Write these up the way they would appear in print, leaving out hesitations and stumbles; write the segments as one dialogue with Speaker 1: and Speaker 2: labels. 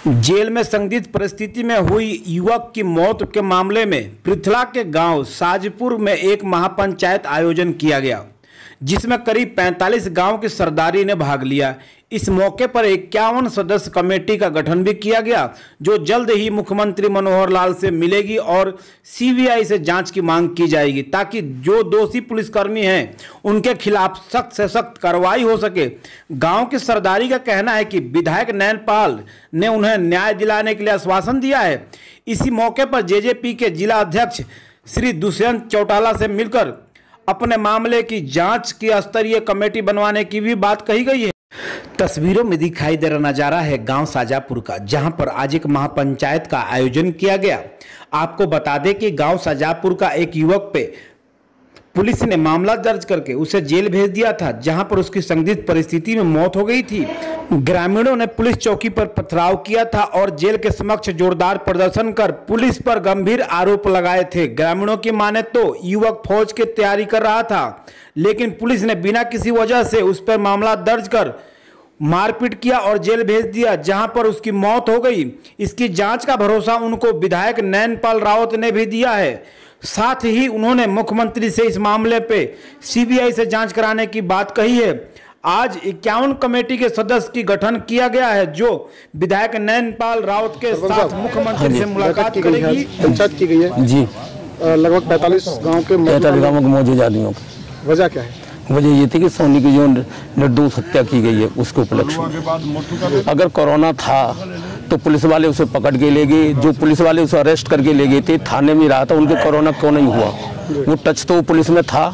Speaker 1: Jail में संदिग्ध परिस्थिति में हुई युवक की मौत के मामले में पृथला के गांव साजपुर में एक महापंचायत आयोजन किया गया, जिसमें करीब 45 गांव की सरदारी ने भाग लिया। इस मौके पर 51 सदस्य कमेटी का गठन भी किया गया, जो जल्द ही मुख्यमंत्री मनोहर लाल से मिलेगी और सीबीआई से जांच की मांग की जाएगी, ताकि जो दोषी पुलिसकर्मी हैं उनके खिलाफ सख्त से सख्त कार्रवाई हो सके। गांव की सरदारी का कहना है कि विधायक नैनपाल ने उन्हें न्याय दिलाने के लिए आश्वासन दिया है। इसी मौके पर जेजेपी के जिला अध्यक्ष श्री दुष्यंत चौटाला से मिलकर अपने मामले की जांच की स्तरीय कमेटी बनवाने की भी बात कही गई है। तस्वीरों में दिखाई दे रहा नजारा है गांव साजापुर का, जहां पर आज एक महापंचायत का आयोजन किया गया। आपको बता दें कि गांव साजापुर का एक युवक पे पुलिस ने मामला दर्ज करके उसे जेल भेज दिया था, जहां पर उसकी संदिग्ध परिस्थिति में मौत हो गई थी। ग्रामीणों ने पुलिस चौकी पर पथराव किया था और जेल के समक्ष जोरदार प्रदर्शन कर पुलिस पर गंभीर आरोप लगाए थे। ग्रामीणों की माने तो युवक फौज की तैयारी कर रहा था, लेकिन पुलिस ने बिना किसी वजह से उस पर मामला दर्ज कर मारपीट किया और जेल भेज दिया, जहां पर उसकी मौत हो गई। इसकी जांच का भरोसा उनको विधायक नैनपाल रावत ने भी दिया है। साथ ही उन्होंने मुख्यमंत्री से इस मामले पे सीबीआई से जांच कराने की बात कही है। आज 51 कमेटी के सदस्य की गठन किया गया है, जो विधायक नैनपाल रावत के साथ मुख्यमंत्री से मुलाकात करेगी।
Speaker 2: पंचायत की गई है जी, लगभग 45 गांव के
Speaker 3: मौजूद आदमियों की
Speaker 2: वजह क्या है?
Speaker 3: वजह ये थी कि सोनी की जो निर्दोष हत्या की गई है उसके उपलक्ष्य में। अगर कोरोना था तो पुलिस वाले उसे पकड़ के ले गए, जो पुलिस वाले उसे अरेस्ट करके ले गए थे, थाने में रहा था, उनके कोरोना क्यों नहीं हुआ? वो टच तो पुलिस में था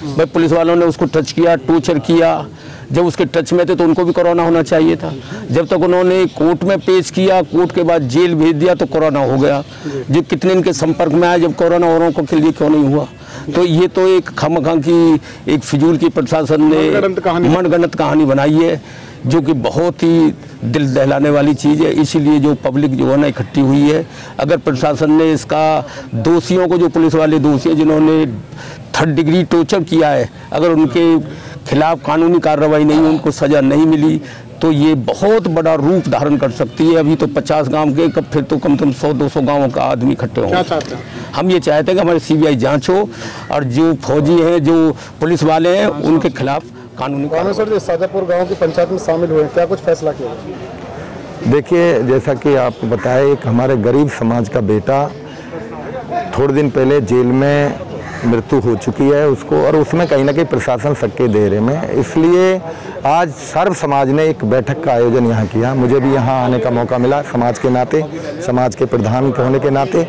Speaker 3: भाई, पुलिस वालों ने उसको टच किया, टॉर्चर किया। जब उसके टच में थे तो उनको भी कोरोना होना चाहिए था। जब तक उन्होंने कोर्ट में पेश किया, कोर्ट के बाद जेल भेज दिया तो कोरोना हो गया। जब कितने इनके संपर्क में आया, जब कोरोना औरों को के लिए क्यों नहीं हुआ? तो ये तो एक खामखा की एक फिजूल की प्रशासन ने मनगढ़ंत कहानी बनाई है, जो कि बहुत ही दिल दहलाने वाली चीज़ है। इसीलिए जो पब्लिक जो है ना इकट्ठी हुई है, अगर प्रशासन ने इसका दोषियों को, जो पुलिस वाले दोषी हैं जिन्होंने 3rd डिग्री टॉर्चर किया है, अगर उनके खिलाफ कानूनी कार्रवाई नहीं, उनको सज़ा नहीं मिली, तो ये बहुत बड़ा रूप धारण कर सकती है। अभी तो 50 गांव के, कब फिर तो कम से कम 100-200 गांवों का आदमी इकट्ठे होंगे। हम ये चाहते हैं कि हमारी सीबीआई जांच हो और जो फौजी हैं, जो पुलिस वाले हैं, उनके खिलाफ कानूनी।
Speaker 2: सर, साजापुर गांव की पंचायत में शामिल हुए, क्या कुछ फैसला किया?
Speaker 4: देखिए, जैसा कि आपको बताया, एक हमारे गरीब समाज का बेटा थोड़े दिन पहले जेल में मृत्यु हो चुकी है उसको, और उसमें कहीं ना कहीं प्रशासन सक्के देरे में। इसलिए आज सर्व समाज ने एक बैठक का आयोजन यहाँ किया। मुझे भी यहाँ आने का मौका मिला, समाज के नाते, समाज के प्रधान होने के नाते।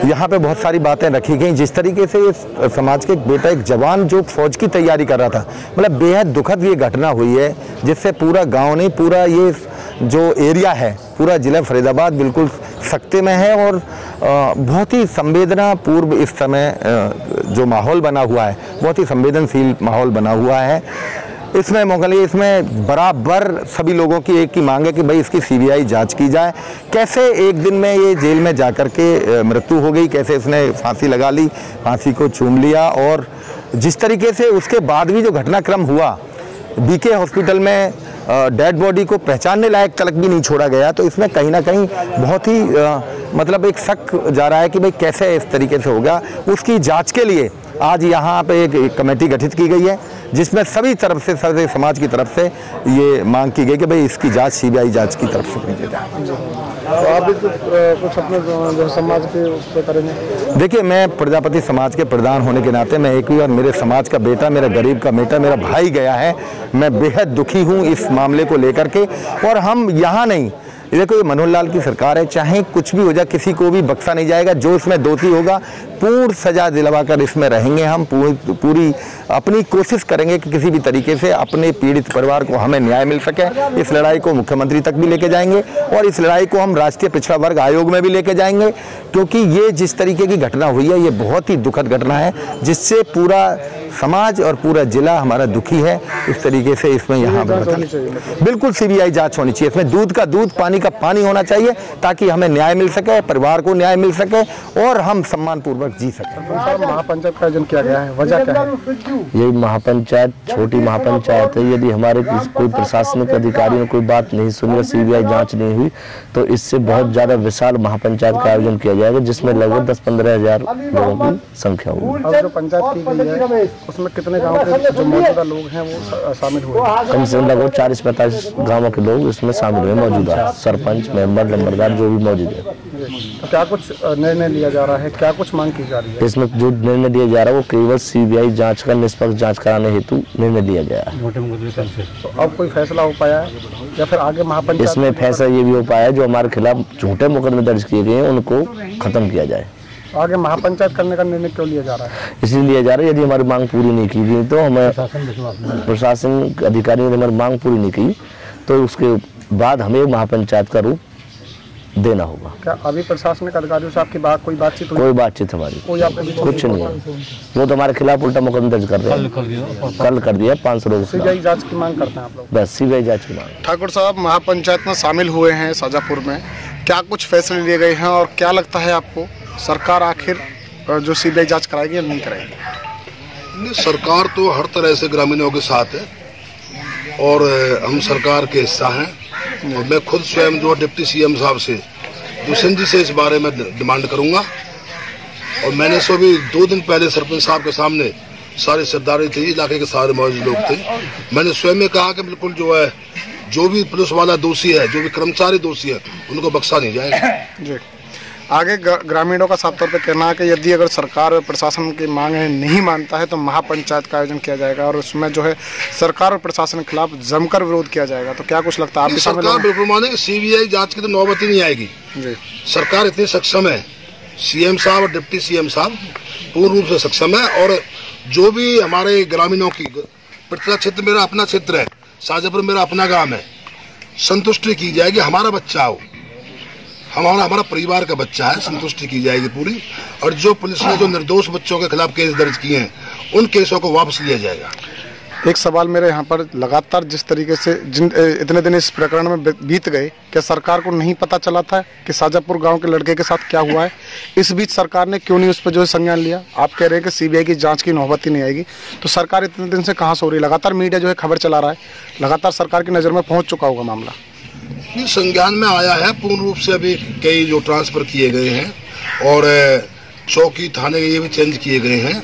Speaker 4: यहाँ पे बहुत सारी बातें रखी गई। जिस तरीके से ये समाज के एक बेटा, एक जवान जो फौज की तैयारी कर रहा था, मतलब बेहद दुखद ये घटना हुई है, जिससे पूरा गांव नहीं, पूरा ये जो एरिया है, पूरा जिला फरीदाबाद बिल्कुल सख्ते में है। और बहुत ही संवेदना पूर्व इस समय जो माहौल बना हुआ है, बहुत ही संवेदनशील माहौल बना हुआ है। इसमें मौका लिए, इसमें बराबर सभी लोगों की एक ही मांग है कि भाई इसकी सीबीआई जांच की जाए। कैसे एक दिन में ये जेल में जाकर के मृत्यु हो गई, कैसे इसने फांसी लगा ली, फांसी को चूम लिया, और जिस तरीके से उसके बाद भी जो घटनाक्रम हुआ, बीके हॉस्पिटल में डेड बॉडी को पहचानने लायक तलक भी नहीं छोड़ा गया। तो इसमें कहीं ना कहीं बहुत ही मतलब एक शक जा रहा है कि भाई कैसे इस तरीके से होगा। उसकी जांच के लिए आज यहाँ पे एक कमेटी गठित की गई है, जिसमें सभी तरफ से, सभी समाज की तरफ से ये मांग की गई कि भाई इसकी जांच सीबीआई जांच की तरफ से की जाए।
Speaker 2: तो आप भी कुछ अपने जो समाज के उस पर करेंगे?
Speaker 4: देखिए, मैं प्रजापति समाज के प्रधान होने के नाते मैं एक भी, और मेरे समाज का बेटा, मेरा गरीब का बेटा, मेरा भाई गया है, मैं बेहद दुखी हूँ इस मामले को लेकर के। और हम यहाँ नहीं, देखो ये मनोहर लाल की सरकार है, चाहे कुछ भी हो जाए, किसी को भी बख्शा नहीं जाएगा। जो इसमें दोषी होगा पूर्ण सजा दिलवाकर इसमें रहेंगे। हम पूरी अपनी कोशिश करेंगे कि किसी भी तरीके से अपने पीड़ित परिवार को हमें न्याय मिल सके। इस लड़ाई को मुख्यमंत्री तक भी लेके जाएंगे, और इस लड़ाई को हम राष्ट्रीय पिछड़ा वर्ग आयोग में भी लेके जाएंगे, क्योंकि ये जिस तरीके की घटना हुई है, ये बहुत ही दुखद घटना है, जिससे पूरा समाज और पूरा जिला हमारा दुखी है। इस तरीके से इसमें यहाँ बिल्कुल सीबीआई जांच होनी चाहिए। इसमें दूध का दूध, पानी का पानी होना चाहिए, ताकि हमें न्याय मिल सके, परिवार को न्याय मिल सके, और हम सम्मानपूर्वक पूर्वक जी सकें।
Speaker 2: महापंचायत का आयोजन किया गया है, वजह क्या है?
Speaker 5: ये महापंचायत छोटी महापंचायत है। यदि हमारे कोई प्रशासनिक अधिकारी ने कोई बात नहीं सुनी, सीबीआई जांच नहीं हुई, तो इससे बहुत ज्यादा विशाल महापंचायत का आयोजन किया जाएगा, जिसमें लगभग 10-15 हजार लोगों की संख्या होगी।
Speaker 2: और जो पंचायत की गई है उसमें कितने गाँव के जो मौजूदा लोग हैं वो शामिल हुए?
Speaker 5: कम से कम लगभग 40-45 गाँवों के लोग इसमें शामिल हुए मौजूदा, सरपंच, मेंबर, नंबरदार जो भी मौजूद है।
Speaker 2: तो क्या कुछ निर्णय लिया जा रहा है, क्या कुछ मांग की जा रही है?
Speaker 5: इसमें जो निर्णय लिया जा रहा है वो केवल सीबीआई जांच का निष्पक्ष जांच कराने हेतु निर्णय लिया गया है।
Speaker 2: तो अब कोई फैसला हो पाया है या फिर आगे महापंचायत?
Speaker 5: इसमें फैसला ये भी हो पाया है जो हमारे खिलाफ झूठे मुकदमे दर्ज किए गए हैं उनको खत्म किया जाए।
Speaker 2: आगे महापंचायत करने का निर्णय क्यों लिया जा रहा है?
Speaker 5: इसलिए लिया जा रहा है, यदि हमारी मांग पूरी नहीं की गई तो हमें प्रशासन अधिकारियों ने हमारी मांग पूरी नहीं की तो उसके बाद हमें महापंचायत का रूप देना होगा।
Speaker 2: क्या अभी प्रशासनिक अधिकारियों से आपकी कोई बातचीत हुई?
Speaker 5: कोई बातचीत हमारी कुछ नहीं है। वो तो हमारे खिलाफ उल्टा मुकदमा दर्ज कर रहे हैं, कल कर दिया 500 लोग।
Speaker 2: सीबीआई जांच की मांग करते हैं आप लोग?
Speaker 5: बस सीबीआई जांच की मांग।
Speaker 2: ठाकुर साहब, महापंचायत में शामिल हुए हैं शाजापुर में, क्या कुछ फैसले लिए गए हैं और क्या लगता है आपको सरकार आखिर जो सीबीआई जांच कराएगी या नहीं कराएगी?
Speaker 6: सरकार तो हर तरह से ग्रामीणों के साथ है और हम सरकार के हिस्सा हैं। और मैं खुद स्वयं जो डिप्टी सीएम साहब से दुष्यंत जी से इस बारे में डिमांड करूंगा। और मैंने सो भी 2 दिन पहले सरपंच साहब के सामने सारे सरदारी थे, इलाके के सारे मौजूद लोग थे, मैंने स्वयं में कहा कि बिल्कुल जो है जो भी पुलिस वाला दोषी है, जो भी कर्मचारी दोषी है, उनको बख्शा नहीं जाएगा।
Speaker 2: जी। आगे ग्रामीणों का साफ तौर पे कहना है कि यदि अगर सरकार और प्रशासन की मांगें नहीं मानता है तो महापंचायत का आयोजन किया जाएगा और उसमें जो है सरकार और प्रशासन के खिलाफ जमकर विरोध किया जाएगा। तो क्या कुछ लगता है? आप
Speaker 6: सरकार बिल्कुल मानेगी, सीबीआई जांच की तो नौबत ही नहीं आएगी। जी। सरकार इतनी सक्षम है, सीएम साहब और डिप्टी सीएम साहब पूर्ण रूप से सक्षम है। और जो भी हमारे ग्रामीणों की, पृथ्वी क्षेत्र मेरा अपना क्षेत्र है, शाजापुर मेरा अपना गाँव है, संतुष्टि की जाएगी। हमारा बच्चा हो, हमारा परिवार का बच्चा है, संतुष्टि की जाएगी पूरी। और जो पुलिस ने जो निर्दोष बच्चों के खिलाफ केस दर्ज किए हैं उन केसों को वापस लिया जाएगा।
Speaker 2: एक सवाल मेरे यहाँ पर, लगातार जिस तरीके से इतने दिन इस प्रकरण में बीत गए, क्या सरकार को नहीं पता चला था कि शाजापुर गांव के लड़के के साथ क्या हुआ है? इस बीच सरकार ने क्यों नहीं उस पर जो संज्ञान लिया? आप कह रहे हैं कि सीबीआई की जांच की नौबत ही नहीं आएगी, तो सरकार इतने दिन से कहाँ सो रही? लगातार मीडिया जो है खबर चला रहा है, लगातार सरकार की नज़र में पहुँच चुका होगा मामला।
Speaker 6: ये संज्ञान में आया है पूर्ण रूप से। अभी कई जो ट्रांसफर किए गए हैं और चौकी थाने ये भी चेंज किए गए हैं।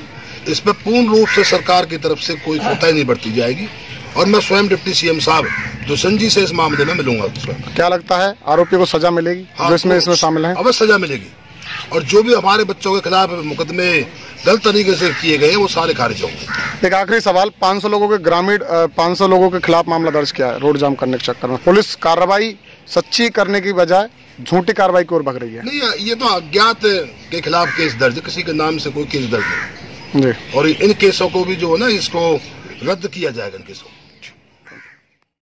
Speaker 6: इस पर पूर्ण रूप से सरकार की तरफ से कोई कोताही नहीं बरती जाएगी। और मैं स्वयं डिप्टी सीएम साहब दुष्यंत जी से इस मामले में मिलूंगा।
Speaker 2: क्या लगता है आरोपी को सजा मिलेगी? हाँ, जो इसमें शामिल है?
Speaker 6: अवश्य सजा मिलेगी। और जो भी हमारे बच्चों के खिलाफ मुकदमे गलत तरीके से किए गए हैं वो सारे खारिज होंगे।
Speaker 2: एक आखिरी सवाल, 500 लोगों के 500 लोगों के खिलाफ मामला दर्ज किया है रोड जाम करने के चक्कर में। पुलिस कार्रवाई सच्ची करने की बजाय झूठी कार्रवाई की ओर भग रही है।
Speaker 6: नहीं, ये तो अज्ञात के खिलाफ केस दर्ज, किसी के नाम से कोई केस दर्ज नहीं। और इन केसों को भी जो है ना, इसको रद्द किया जाएगा इन केसों।